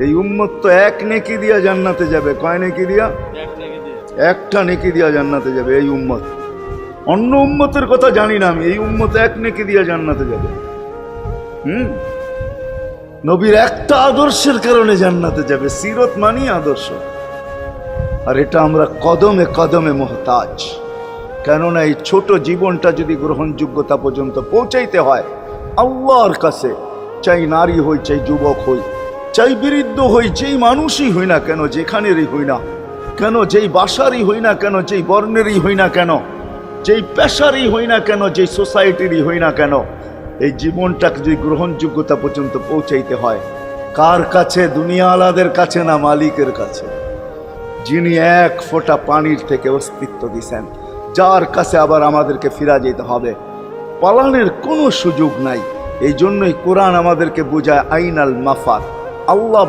এই উম্মত তো এক নেকি দিয়া জান্নাতে যাবে। কয় নেকি দিয়া? একটা নেকি দিয়া জান্নাতে যাবে এই উম্মত। অন্য উম্মতের কথা জানি না আমি, এই উম্মত এক নেকি দিয়া জান্নাতে যাবে। নবীর একটা আদর্শের কারণে জান্নাতে যাবে। সিরত মানি আদর্শ, আর এটা আমরা কদমে কদমে মুহতাজ। কেননা এই ছোট জীবনটা যদি গ্রহণযোগ্যতা পর্যন্ত পৌঁছাইতে হয় আল্লাহর কাছে, চাই নারী হই, চাই যুবক হই, চাই বৃদ্ধ হই, যেই মানুষই হই না কেন, যেখানেরই হই না কেন, যেই বাসারই হই না কেন, যেই বর্ণেরই হই না কেন, যেই পেশারই হই না কেন, যেই সোসাইটিরই হই না কেন, এই জীবনটাকে যদি গ্রহণযোগ্যতা পর্যন্ত পৌঁছাইতে হয় কার কাছে? দুনিয়াওয়ালাদের কাছে না, মালিকের কাছে, যিনি এক ফোঁটা পানির থেকে অস্তিত্ব দিছেন, যার কাছে আবার আমাদেরকে ফিরা যেতে হবে। পালানের কোনো সুযোগ নাই। এই জন্যই কোরআন আমাদেরকে বোঝায় আইনাল মাফার। আল্লাহ